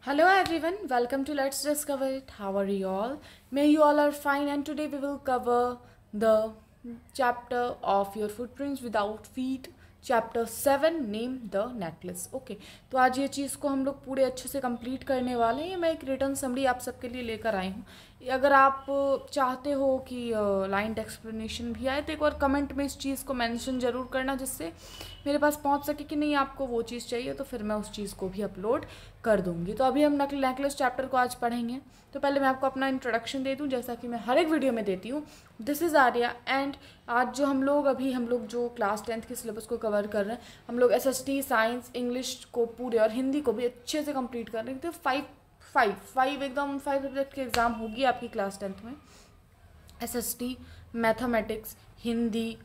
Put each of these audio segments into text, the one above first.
Hello everyone, welcome to Let's Discover It. How are you all? May you all are fine, and today we will cover the chapter of your footprints without feet. Chapter 7 name the necklace. Okay, तो आज ये चीज़ को हम लोग पूरे अच्छे से complete करने वाले हैं। मैं एक रिटर्न समरी आप सबके लिए लेकर आई हूँ। अगर आप चाहते हो कि लाइन एक्सप्लेनेशन भी आए तो एक बार कमेंट में इस चीज़ को मेंशन ज़रूर करना, जिससे मेरे पास पहुँच सके कि नहीं आपको वो चीज़ चाहिए, तो फिर मैं उस चीज़ को भी अपलोड कर दूँगी। तो अभी हम नेकलेस चैप्टर को आज पढ़ेंगे। तो पहले मैं आपको अपना इंट्रोडक्शन दे दूँ, जैसा कि मैं हर एक वीडियो में देती हूँ। दिस इज़ आर्या, एंड आज जो हम लोग जो क्लास 10th के सिलेबस को कवर कर रहे हैं, हम लोग SST, साइंस, इंग्लिश को पूरे और हिंदी को भी अच्छे से कंप्लीट कर रहे हैं। तो फाइव एकदम 5 सब्जेक्ट की एग्ज़ाम होगी आपकी क्लास 10th में। SST, mathematics, Hindi,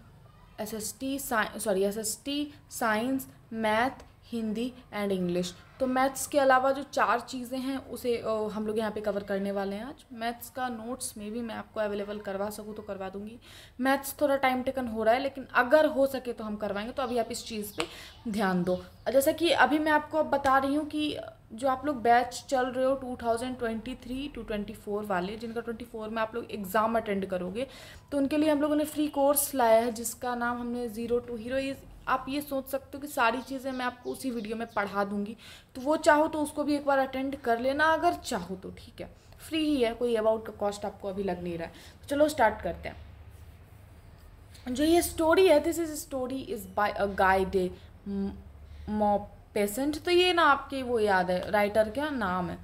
SST science, math, Hindi and English. तो मैथ्स के अलावा जो 4 चीज़ें हैं उसे हम लोग यहाँ पे कवर करने वाले हैं आज। मैथ्स का नोट्स में भी मैं आपको अवेलेबल करवा सकूँ तो करवा दूँगी। मैथ्स थोड़ा टाइम टेकन हो रहा है, लेकिन अगर हो सके तो हम करवाएंगे। तो अभी आप इस चीज़ पे ध्यान दो। जैसा कि अभी मैं आपको अब बता रही हूँ कि जो आप लोग बैच चल रहे हो 2023 to 24 वाले, जिनका 24 में आप लोग एग्ज़ाम अटेंड करोगे, तो उनके लिए हम लोगों ने फ्री कोर्स लाया है जिसका नाम हमने ज़ीरो टू हीरो। आप ये सोच सकते हो कि सारी चीज़ें मैं आपको उसी वीडियो में पढ़ा दूंगी, तो वो चाहो तो उसको भी एक बार अटेंड कर लेना, अगर चाहो तो। ठीक है, फ्री ही है, कोई अबाउट का कॉस्ट आपको अभी लग नहीं रहा है। तो चलो स्टार्ट करते हैं। जो ये स्टोरी है, this is story is by a Guy de Maupassant. तो ये ना आपके वो याद है, राइटर क्या नाम है।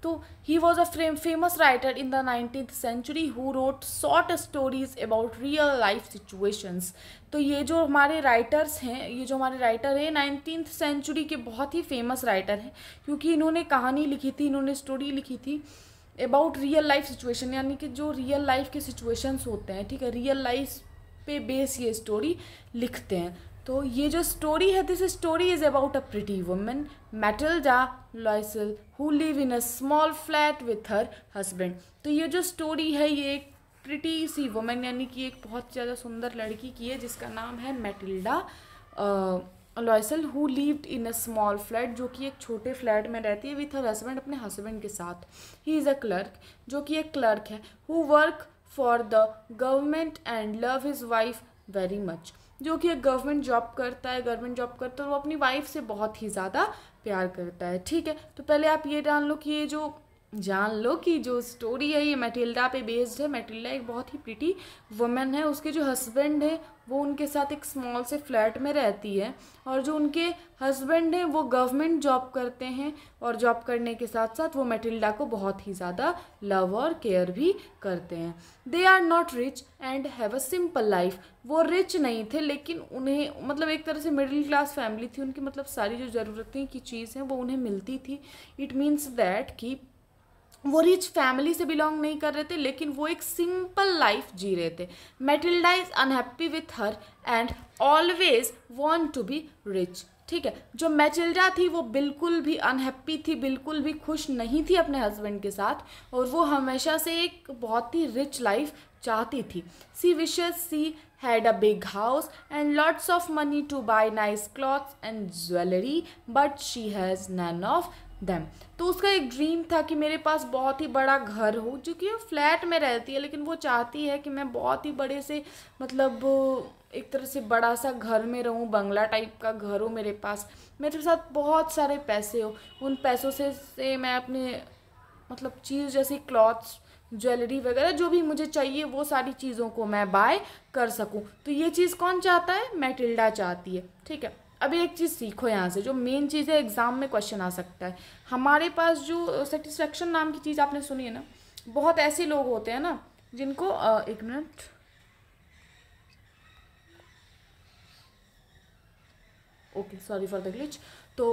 तो he was a famous writer in the 19th century who wrote short stories about real life situations. तो ये जो हमारे राइटर्स हैं, ये जो हमारे राइटर हैं 19th century के बहुत ही फेमस राइटर हैं, क्योंकि इन्होंने कहानी लिखी थी, इन्होंने स्टोरी लिखी थी अबाउट रियल लाइफ सिचुएशन, यानी कि जो रियल लाइफ के सिचुएशंस होते हैं, ठीक है, रियल लाइफ पे बेस ये स्टोरी लिखते हैं। तो ये जो स्टोरी है, this story is about a pretty woman Matilda Loisel who live in a small flat with her husband. तो ये जो स्टोरी है, ये एक प्रिटी सी वुमन, यानी कि एक बहुत ज़्यादा सुंदर लड़की की है, जिसका नाम है Matilda Loisel who lived in a small flat, जो कि एक छोटे फ्लैट में रहती है, विथ हर हस्बैंड, अपने हस्बैंड के साथ। ही इज़ अ क्लर्क, जो कि एक क्लर्क है, who work for the government and love his wife very much, जो कि एक गवर्नमेंट जॉब करता है और वो अपनी वाइफ से बहुत ही ज़्यादा प्यार करता है। ठीक है, तो पहले आप ये जान लो कि जो स्टोरी है ये मैटिल्डा पे बेस्ड है। मैटिल्डा एक बहुत ही प्रिटी वुमन है, उसके जो हस्बैंड है वो उनके साथ एक स्मॉल से फ्लैट में रहती है, और जो उनके हस्बैंड हैं वो गवर्नमेंट जॉब करते हैं, और जॉब करने के साथ साथ वो मैटिल्डा को बहुत ही ज़्यादा लव और केयर भी करते हैं। They are not rich and have a simple life. वो रिच नहीं थे, लेकिन उन्हें मतलब एक तरह से मिडिल क्लास फैमिली थी उनकी, मतलब सारी जो ज़रूरतें की चीज़ हैं वो उन्हें मिलती थी। इट मीन्स दैट कि वो रिच फैमिली से बिलोंग नहीं कर रहे थे, लेकिन वो एक सिंपल लाइफ जी रहे थे। Matilda is unhappy with her and always want to be rich. ठीक है, जो मैटिल्डा थी वो बिल्कुल भी अनहैप्पी थी, बिल्कुल भी खुश नहीं थी अपने हस्बैंड के साथ, और वो हमेशा से एक बहुत ही रिच लाइफ चाहती थी। She wishes she had a big house and lots of money to buy nice clothes and jewellery, but she has none of them. तो उसका एक ड्रीम था कि मेरे पास बहुत ही बड़ा घर हो, जो कि वो फ्लैट में रहती है, लेकिन वो चाहती है कि मैं बहुत ही बड़े से, मतलब एक तरह से बड़ा सा घर में रहूं, बंगला टाइप का घर हो मेरे पास, मेरे साथ बहुत सारे पैसे हो, उन पैसों से मैं अपने मतलब चीज़ जैसे क्लॉथ्स, ज्वेलरी वगैरह जो भी मुझे चाहिए वो सारी चीज़ों को मैं बाय कर सकूं। तो ये चीज़ कौन चाहता है? मैटिल्डा चाहती है। ठीक है, अभी एक चीज़ सीखो यहाँ से, जो मेन चीज़ है, एग्जाम में क्वेश्चन आ सकता है। हमारे पास जो सेटिस्फेक्शन नाम की चीज़ आपने सुनी है ना, बहुत ऐसे लोग होते हैं ना जिनको एक minute, okay sorry for the glitch. तो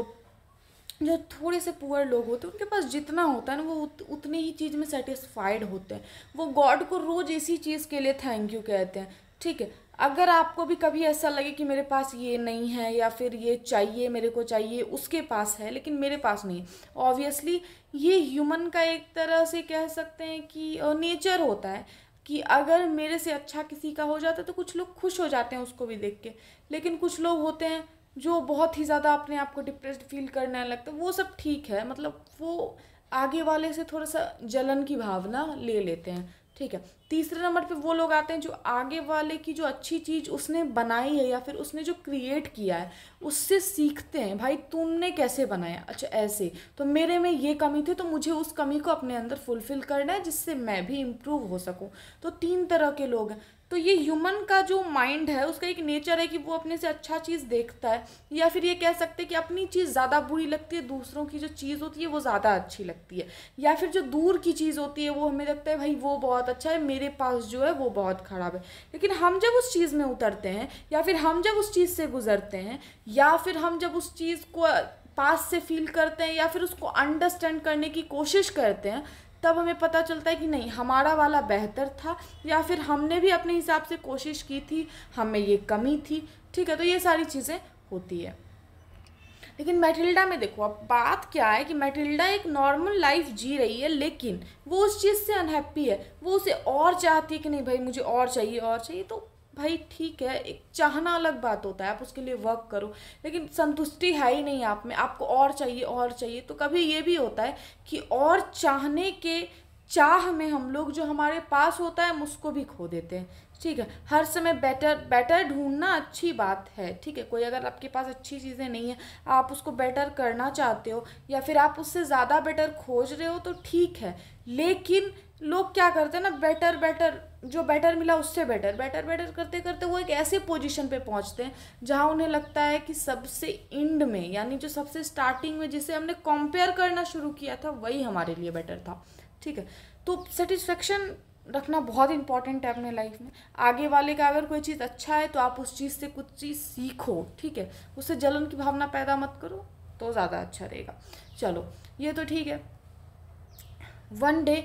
जो थोड़े से पुअर लोग होते हैं उनके पास जितना होता है ना, वो उतने ही चीज़ में सेटिस्फाइड होते हैं। वो गॉड को रोज़ इसी चीज़ के लिए थैंक यू कहते हैं। ठीक है, अगर आपको भी कभी ऐसा लगे कि मेरे पास ये नहीं है, या फिर ये चाहिए, मेरे को चाहिए, उसके पास है लेकिन मेरे पास नहीं, ऑब्वियसली ये ह्यूमन का एक तरह से कह सकते हैं कि नेचर होता है, कि अगर मेरे से अच्छा किसी का हो जाता है तो कुछ लोग खुश हो जाते हैं उसको भी देख के, लेकिन कुछ लोग होते हैं जो बहुत ही ज़्यादा अपने आप को डिप्रेस्ड फील करने लगते हैं। वो सब ठीक है, मतलब वो आगे वाले से थोड़ा सा जलन की भावना ले लेते हैं, ठीक है। तीसरे नंबर पे वो लोग आते हैं जो आगे वाले की जो अच्छी चीज़ उसने बनाई है या फिर उसने जो क्रिएट किया है उससे सीखते हैं, भाई तुमने कैसे बनाया, अच्छा ऐसे, तो मेरे में ये कमी थी तो मुझे उस कमी को अपने अंदर फुलफिल करना है जिससे मैं भी इम्प्रूव हो सकूं। तो 3 तरह के लोग हैं। तो ये ह्यूमन का जो माइंड है उसका एक नेचर है कि वो अपने से अच्छा चीज़ देखता है, या फिर ये कह सकते हैं कि अपनी चीज़ ज़्यादा बुरी लगती है, दूसरों की जो चीज़ होती है वो ज़्यादा अच्छी लगती है, या फिर जो दूर की चीज़ होती है वो हमें लगता है भाई वो बहुत अच्छा है, मेरे पास जो है वो बहुत ख़राब है। लेकिन हम जब उस चीज़ में उतरते हैं या फिर हम जब उस चीज़ से गुजरते हैं या फिर हम जब उस चीज़ को पास से फील करते हैं या फिर उसको अंडरस्टैंड करने की कोशिश करते हैं, तब हमें पता चलता है कि नहीं हमारा वाला बेहतर था, या फिर हमने भी अपने हिसाब से कोशिश की थी, हमें ये कमी थी, ठीक है। तो ये सारी चीज़ें होती है। लेकिन मैटिल्डा में देखो अब बात क्या है कि मैटिल्डा एक नॉर्मल लाइफ जी रही है, लेकिन वो उस चीज़ से अनहैप्पी है, वो उसे और चाहती है कि नहीं भाई मुझे और चाहिए और चाहिए। तो भाई ठीक है, एक चाहना अलग बात होता है, आप उसके लिए वर्क करो, लेकिन संतुष्टि है ही नहीं आप में, आपको और चाहिए और चाहिए। तो कभी ये भी होता है कि और चाहने के चाह में हम लोग जो हमारे पास होता है हम उसको भी खो देते हैं, ठीक है। हर समय बेटर बेटर ढूंढना अच्छी बात है, ठीक है। कोई अगर आपके पास अच्छी चीज़ें नहीं है, आप उसको बेटर करना चाहते हो या फिर आप उससे ज़्यादा बेटर खोज रहे हो तो ठीक है। लेकिन लोग क्या करते हैं ना, बेटर बेटर जो बेटर मिला उससे बेटर बेटर बेटर करते करते वो एक ऐसे पोजीशन पे पहुंचते हैं जहां उन्हें लगता है कि सबसे एंड में, यानी जो सबसे स्टार्टिंग में जिसे हमने कंपेयर करना शुरू किया था वही हमारे लिए बेटर था, ठीक है। तो सेटिस्फेक्शन रखना बहुत इंपॉर्टेंट है अपने लाइफ में। आगे वाले का अगर कोई चीज़ अच्छा है तो आप उस चीज़ से कुछ चीज़ सीखो, ठीक है। उससे जलन की भावना पैदा मत करो तो ज़्यादा अच्छा रहेगा। चलो ये तो ठीक है। One day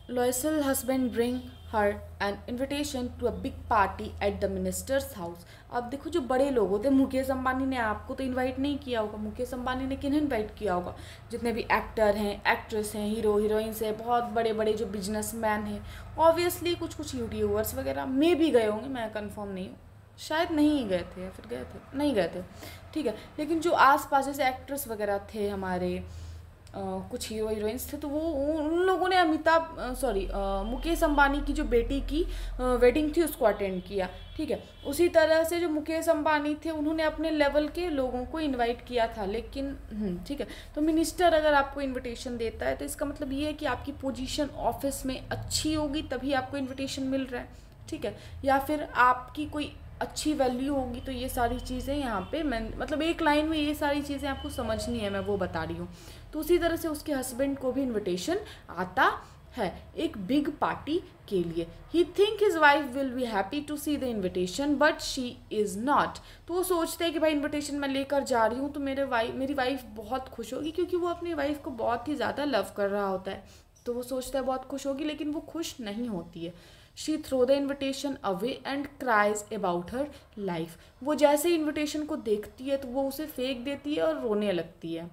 Loisel's husband bring her an invitation to a big party at the minister's house। अब देखो जो बड़े लोग होते हैं, मुकेश अंबानी ने आपको तो इनवाइट नहीं किया होगा, मुकेश अंबानी ने किन्हें इनवाइट किया होगा, जितने भी एक्टर हैं, एक्ट्रेस हैं, हीरो हीरोइंस हैं, बहुत बड़े बड़े जो बिजनेसमैन हैं, ऑब्वियसली कुछ कुछ यूट्यूबर्स वगैरह में भी गए होंगे, मैं कंफर्म नहीं हूँ, शायद नहीं गए थे या फिर गए थे, नहीं गए थे, ठीक है। लेकिन जो आसपास जैसे एक्ट्रेस वगैरह थे हमारे, कुछ हीरो हीरोइंस थे, तो वो उन लोगों ने मुकेश अंबानी की जो बेटी की वेडिंग थी उसको अटेंड किया, ठीक है। उसी तरह से जो मुकेश अंबानी थे उन्होंने अपने लेवल के लोगों को इनवाइट किया था, लेकिन ठीक है। तो मिनिस्टर अगर आपको इनविटेशन देता है तो इसका मतलब ये है कि आपकी पोजीशन ऑफिस में अच्छी होगी तभी आपको इनविटेशन मिल रहा है, ठीक है, या फिर आपकी कोई अच्छी वैल्यू होगी। तो ये सारी चीज़ें यहाँ पे मैं मतलब एक लाइन में ये सारी चीज़ें आपको समझनी है, मैं वो बता रही हूँ। तो उसी तरह से उसके हस्बैंड को भी इनविटेशन आता है एक बिग पार्टी के लिए। He think his wife will be happy to see the invitation but she is not. तो वो सोचते हैं कि भाई इन्विटेशन मैं लेकर जा रही हूँ तो मेरी वाइफ बहुत खुश होगी, क्योंकि वो अपनी वाइफ को बहुत ही ज़्यादा लव कर रहा होता है, तो वो सोचता है बहुत खुश होगी, लेकिन वो खुश नहीं होती है। She throw the invitation away and cries about her life. वो जैसे ही इन्विटेशन को देखती है तो वो उसे फेंक देती है और रोने लगती है।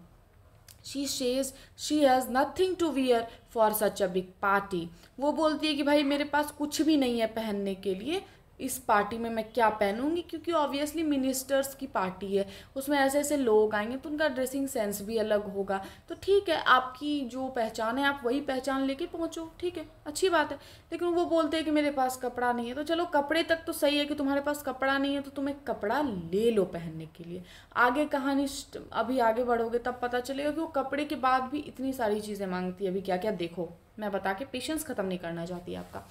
She says she has nothing to wear for such a big party. वो बोलती है कि भाई मेरे पास कुछ भी नहीं है पहनने के लिए, इस पार्टी में मैं क्या पहनूंगी, क्योंकि ऑब्वियसली मिनिस्टर्स की पार्टी है, उसमें ऐसे ऐसे लोग आएंगे तो उनका ड्रेसिंग सेंस भी अलग होगा। तो ठीक है, आपकी जो पहचान है आप वही पहचान लेके पहुंचो, ठीक है, अच्छी बात है। लेकिन वो बोलते हैं कि मेरे पास कपड़ा नहीं है। तो चलो कपड़े तक तो सही है कि तुम्हारे पास कपड़ा नहीं है तो तुम एक कपड़ा ले लो पहनने के लिए। आगे कहानी अभी आगे बढ़ोगे तब पता चलेगा कि वो कपड़े के बाद भी इतनी सारी चीज़ें मांगती है। अभी क्या क्या देखो, मैं बता के पेशेंस ख़त्म नहीं करना चाहती आपका।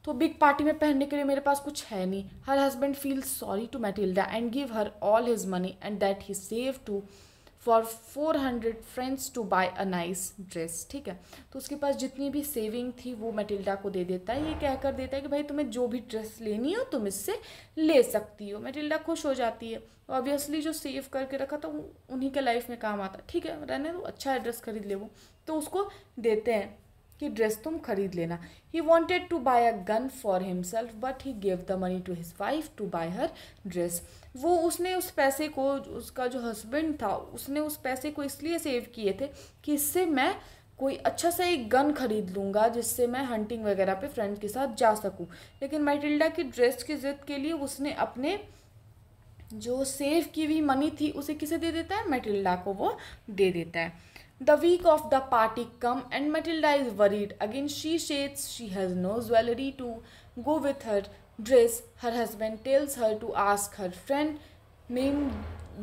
तो बिग पार्टी में पहनने के लिए मेरे पास कुछ है नहीं। Her husband feels sorry to Matilda and give her all his money and that he save to for 400 francs to buy a nice dress, ठीक है। तो उसके पास जितनी भी सेविंग थी वो मैटिल्डा को दे देता है, ये कह कर देता है कि भाई तुम्हें जो भी ड्रेस लेनी हो तुम इससे ले सकती हो। मैटिल्डा खुश हो जाती है, ऑब्वियसली जो सेव करके रखा था वो उन्हीं के लाइफ में काम आता, ठीक है रहने दो, अच्छा ड्रेस खरीद ले वो। तो उसको देते हैं कि ड्रेस तुम खरीद लेना। He wanted to buy a gun for himself but he give the money to his wife to buy her dress. वो उसने उस पैसे को, उसका जो हस्बैंड था उसने उस पैसे को इसलिए सेव किए थे कि इससे मैं कोई अच्छा सा एक गन खरीद लूँगा जिससे मैं हंटिंग वगैरह पे फ्रेंड के साथ जा सकूँ। लेकिन मैटिल्डा की ड्रेस की ज़िद के लिए उसने अपने जो सेव की हुई मनी थी उसे किसे दे देता है, मैटिल्डा को वो दे देता है। The week of the party come and Matilda is worried. Again she says she has no jewelry to go with her dress. Her husband tells her to ask her friend named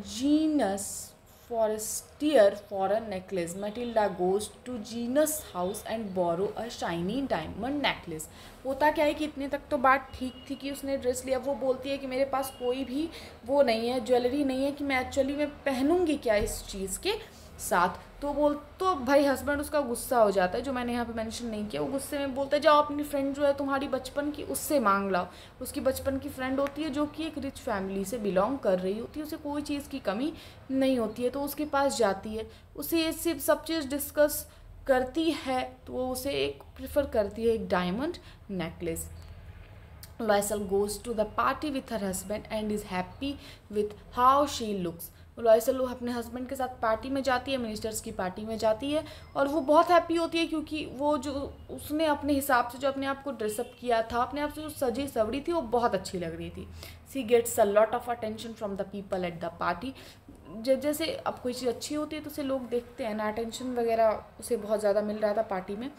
Genus Forestier for a necklace. Matilda goes to Genus' house and borrow a shiny diamond necklace. होता क्या है कि इतने तक तो बात ठीक थी कि उसने ड्रेस लिया. वो बोलती है कि मेरे पास कोई भी वो नहीं है, ज्वेलरी नहीं है कि मैं एक्चुअली में पहनूंगी क्या इस चीज़ के साथ. तो भाई हस्बैंड उसका गुस्सा हो जाता है, जो मैंने यहाँ पे मेंशन नहीं किया. वो गुस्से में बोलता है जाओ अपनी फ्रेंड जो है तुम्हारी बचपन की उससे मांग लाओ. उसकी बचपन की फ्रेंड होती है जो कि एक रिच फैमिली से बिलोंग कर रही होती है, उसे कोई चीज़ की कमी नहीं होती है. तो उसके पास जाती है, उसे ये सिर्फ सब चीज़ डिस्कस करती है, तो वो उसे एक प्रेफर करती है एक diamond necklace. Loisel goes to the party with her husband and is happy with how she looks. लॉयसल अपने हस्बैंड के साथ पार्टी में जाती है, मिनिस्टर्स की पार्टी में जाती है, और वो बहुत हैप्पी होती है क्योंकि वो जो उसने अपने हिसाब से जो अपने आप को ड्रेसअप किया था, अपने आप से जो सजी सवरी थी, वो बहुत अच्छी लग रही थी. She gets a lot of attention from the people at the party. जैसे अब कोई चीज़ अच्छी होती है तो उसे लोग देखते हैं ना, अटेंशन वगैरह उसे बहुत ज़्यादा मिल रहा था पार्टी में.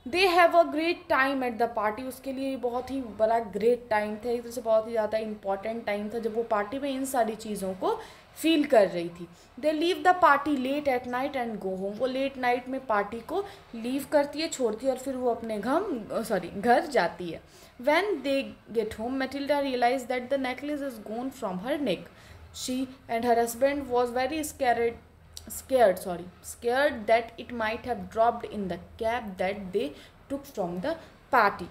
They have a great time eight the party. उसके लिए बहुत ही बड़ा ग्रेट टाइम था, एक तरह से बहुत ही ज़्यादा इंपॉर्टेंट टाइम था जब वो पार्टी में इन सारी चीज़ों को फील कर रही थी. They leave the party late at night and go home. वो लेट नाइट में पार्टी को लीव करती है, छोड़ती है, और फिर वो अपने घर जाती है. When they get home Matilda realized that the necklace is gone from her neck. She and her husband was very scared that it might have dropped in the cab that they took from the party.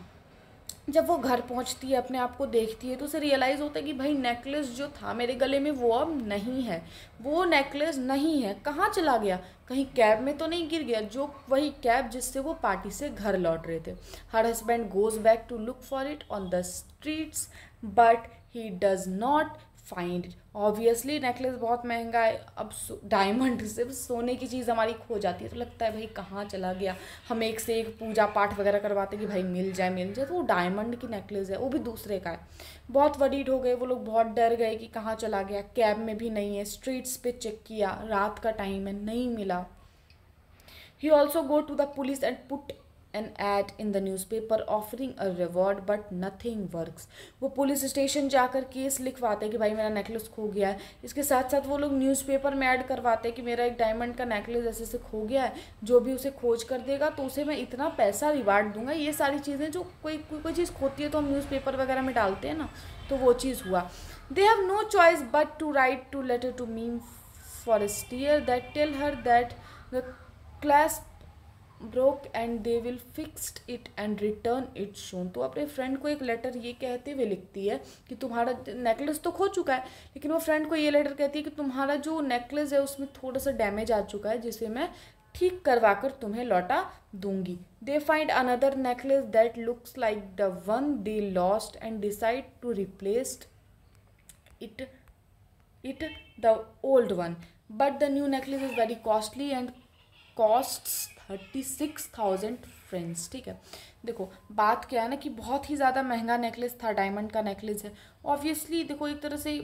जब वो घर पहुंचती है, अपने आप को देखती है, तो उसे रियलाइज़ होता है कि भाई नेकलेस जो था मेरे गले में वो अब नहीं है, वो नेकलेस नहीं है. कहाँ चला गया? कहीं कैब में तो नहीं गिर गया, जो वही कैब जिससे वो पार्टी से घर लौट रहे थे. Her husband goes back to look for it on the streets but he does not find it. Obviously necklace बहुत महंगा है, अब डायमंड सिर्फ सोने की चीज़ हमारी खो जाती है तो लगता है भाई कहाँ चला गया. हम एक से एक पूजा पाठ वगैरह करवाते कि भाई मिल जाए, तो वो डायमंड की नेकलेस है, वो भी दूसरे का है. बहुत वरीड हो गए वो लोग, बहुत डर गए कि कहाँ चला गया. कैब में भी नहीं है, स्ट्रीट्स पे चेक किया, रात का टाइम है, नहीं मिला. He also go to the police and put an ad in the newspaper offering a reward but nothing works. वो पुलिस स्टेशन जाकर केस लिखवाते हैं कि भाई मेरा नेकलेस खो गया है. इसके साथ साथ वो लोग न्यूज़पेपर में ऐड करवाते हैं कि मेरा एक डायमंड का नेकलेस ऐसे से खो गया है, जो भी उसे खोज कर देगा तो उसे मैं इतना पैसा रिवार्ड दूंगा. ये सारी चीज़ें जो कोई चीज़ खोती है तो हम न्यूज़पेपर वगैरह में डालते हैं ना, तो वो चीज़ हुआ. They have no choice but to write to letter to mean Forestier that tell her that the clasp broke and they will fix it and return it soon. तो अपने फ्रेंड को एक लेटर ये कहते हुए लिखती है कि तुम्हारा नेकलेस तो खो चुका है, लेकिन वो फ्रेंड को ये लेटर कहती है कि तुम्हारा जो नेकलेस है उसमें थोड़ा सा डैमेज आ चुका है, जिसे मैं ठीक करवा कर तुम्हें लौटा दूंगी. They find another necklace that looks like the one they lost and decide to replace it the old one, but the new necklace is very costly and costs 36,000 friends. ठीक है, देखो बात क्या है ना कि बहुत ही ज़्यादा महंगा नेकलेस था, डायमंड का नेकलेस है. ऑब्वियसली देखो एक तरह से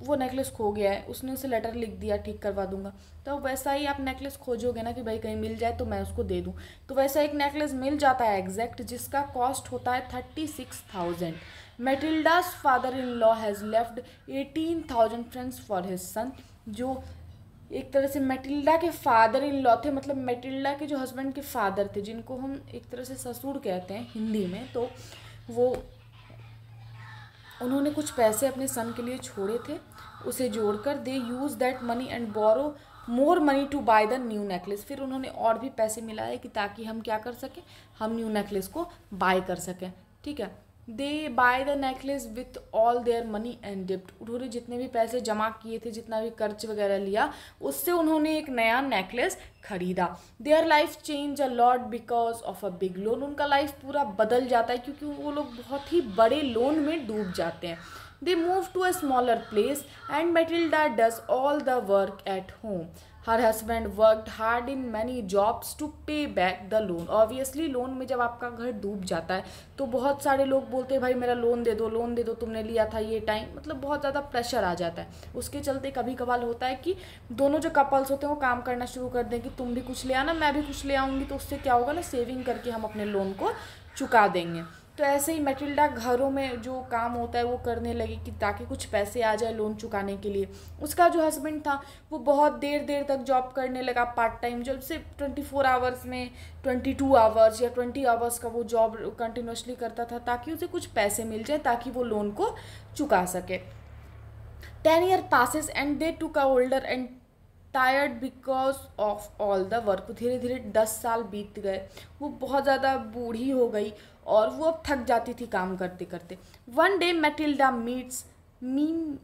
वो नेकलेस खो गया है, उसने उसे लेटर लिख दिया ठीक करवा दूंगा, तो वैसा ही आप नेकलेस खोजोगे ना कि भाई कहीं मिल जाए तो मैं उसको दे दूं. तो वैसा एक नेकलेस मिल जाता है एग्जैक्ट, जिसका कॉस्ट होता है 36,000. Matilda's father-in-law has left 18,000 francs for his son. जो एक तरह से मैटिल्डा के फादर इन लॉ थे, मतलब मैटिल्डा के जो हस्बैंड के फादर थे, जिनको हम एक तरह से ससुर कहते हैं हिंदी में, तो वो उन्होंने कुछ पैसे अपने सन के लिए छोड़े थे, उसे जोड़कर they use that money and borrow more money to buy the new necklace. फिर उन्होंने और भी पैसे मिलाए कि ताकि हम क्या कर सकें, हम न्यू नेकलेस को बाय कर सकें. ठीक है, they buy the necklace with all their money and डिप्ट. उन्होंने जितने भी पैसे जमा किए थे, जितना भी कर्ज वगैरह लिया, उससे उन्होंने एक नया नेकलेस खरीदा. Their life change a lot because of a big loan. उनका लाइफ पूरा बदल जाता है क्योंकि वो लोग बहुत ही बड़े लोन में डूब जाते हैं. They move to a smaller place and Matilda does all the work at home. Her husband worked hard in many jobs to pay back the loan. Obviously loan में जब आपका घर डूब जाता है तो बहुत सारे लोग बोलते हैं भाई मेरा लोन दे दो, तुमने लिया था ये टाइम, मतलब बहुत ज़्यादा प्रेशर आ जाता है। उसके चलते कभी कभार होता है कि दोनों जो कपल्स होते हैं वो काम करना शुरू कर दें कि तुम भी कुछ ले आना, मैं भी कुछ ले आऊँगी, तो उससे क्या होगा ना, सेविंग करके हम अपने लोन को चुका देंगे। तो ऐसे ही मैटिल्डा घरों में जो काम होता है वो करने लगी कि ताकि कुछ पैसे आ जाए लोन चुकाने के लिए। उसका जो हस्बैंड था वो बहुत देर देर तक जॉब करने लगा, पार्ट टाइम जॉब से 24 आवर्स में 22 आवर्स या 20 आवर्स का वो जॉब कंटिन्यूसली करता था ताकि उसे कुछ पैसे मिल जाए ताकि वो लोन को चुका सके। 10 year passes and they took a older and tired because of all the work. धीरे धीरे 10 साल बीत गए, वो बहुत ज़्यादा बूढ़ी हो गई और वो अब थक जाती थी काम करते करते। One day Matilda meets mean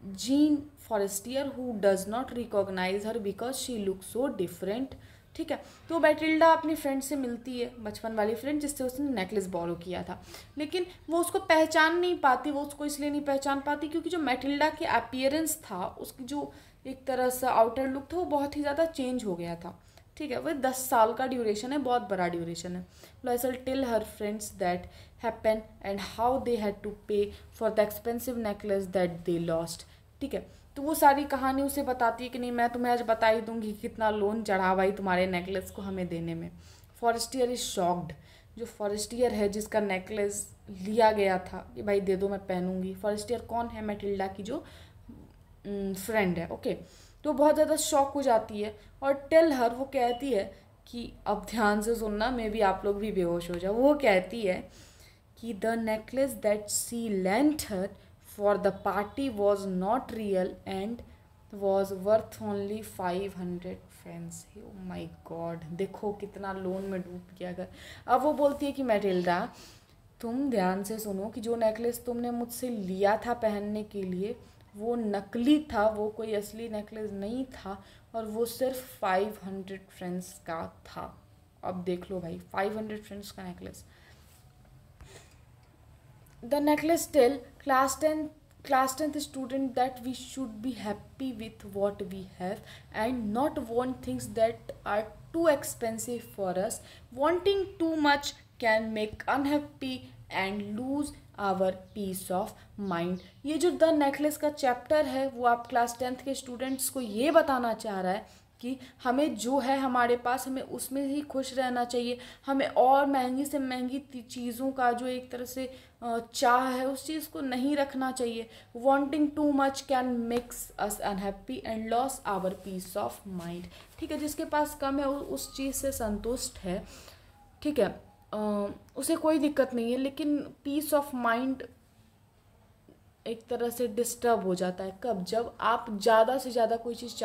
Jeanne Forestier who does not recognize her because she look so different. ठीक है, तो मैटिल्डा अपनी फ्रेंड से मिलती है, बचपन वाली फ्रेंड जिससे उसने नेकलेस बोरो किया था, लेकिन वो उसको पहचान नहीं पाती। वो उसको इसलिए नहीं पहचान पाती क्योंकि जो मैटिल्डा के अपीयरेंस था, उसकी जो एक तरह से आउटर लुक था वो बहुत ही ज़्यादा चेंज हो गया था। ठीक है, वो 10 साल का ड्यूरेशन है, बहुत बड़ा ड्यूरेशन है। Loisel tell her friends that happen and how they had to pay for the expensive necklace that they lost. ठीक है, तो वो सारी कहानी उसे बताती है कि नहीं मैं तुम्हें आज बता ही दूंगी कितना लोन चढ़ा भाई तुम्हारे नेकलेस को हमें देने में। Forestier is shocked. जो फॉरेस्टियर है जिसका नेकलेस लिया गया था कि भाई दे दो मैं पहनूंगी। फॉरेस्टियर कौन है? मैटिल्डा की जो फ्रेंड है। ओके, तो बहुत ज़्यादा शॉक हो जाती है और टेल हर, वो कहती है कि अब ध्यान से सुनना, मे भी आप लोग भी बेहोश हो जाओ। वो कहती है कि the necklace that she lent her for the party was not real and was worth only 500 francs. Oh my god, देखो कितना लोन में डूब गया घर। अब वो बोलती है कि मैटिल्डा तुम ध्यान से सुनो कि जो नेकलेस तुमने मुझसे लिया था पहनने के लिए वो नकली था, वो कोई असली नेकलेस नहीं था और वो सिर्फ 500 फ्रेंड्स का था। अब देख लो भाई, 500 फ्रेंड्स का नेकलेस। The necklace tell class 10th student that we should be happy with what we have and not want things that are too expensive for us. Wanting too much can make unhappy and lose our peace of mind. ये जो the necklace का chapter है वो आप class 10th के students को ये बताना चाह रहा है कि हमें जो है हमारे पास हमें उसमें ही खुश रहना चाहिए। हमें और महंगी से महंगी चीज़ों का जो एक तरह से चाह है उस चीज़ को नहीं रखना चाहिए। Wanting too much can makes us unhappy and loss our peace of mind. ठीक है, जिसके पास कम है उस चीज़ से संतुष्ट है, ठीक है, उसे कोई दिक्कत नहीं है, लेकिन पीस ऑफ माइंड एक तरह से डिस्टर्ब हो जाता है। कब? जब आप ज़्यादा से ज़्यादा कोई चीज़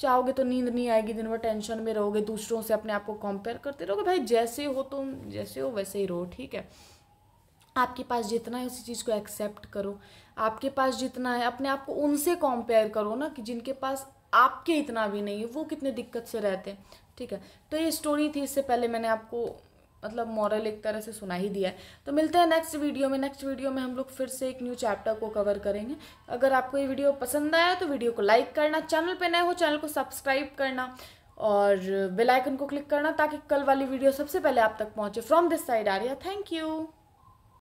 चाहोगे तो नींद नहीं आएगी, दिन भर टेंशन में रहोगे, दूसरों से अपने आप को कंपेयर करते रहोगे। भाई जैसे हो तुम, जैसे हो वैसे ही रहो। ठीक है, आपके पास जितना है उसी चीज़ को एक्सेप्ट करो। आपके पास जितना है अपने आप को उनसे कंपेयर करो ना, कि जिनके पास आपके इतना भी नहीं है वो कितने दिक्कत से रहते हैं। ठीक है, तो ये स्टोरी थी, इससे पहले मैंने आपको मतलब मॉरल एक तरह से सुना ही दिया है। तो मिलते हैं नेक्स्ट वीडियो में हम लोग फिर से एक न्यू चैप्टर को कवर करेंगे। अगर आपको ये वीडियो पसंद आया तो वीडियो को लाइक करना, चैनल पे नए हो चैनल को सब्सक्राइब करना और बेल आइकन को क्लिक करना ताकि कल वाली वीडियो सबसे पहले आप तक पहुंचे। From this side Arya, thank you.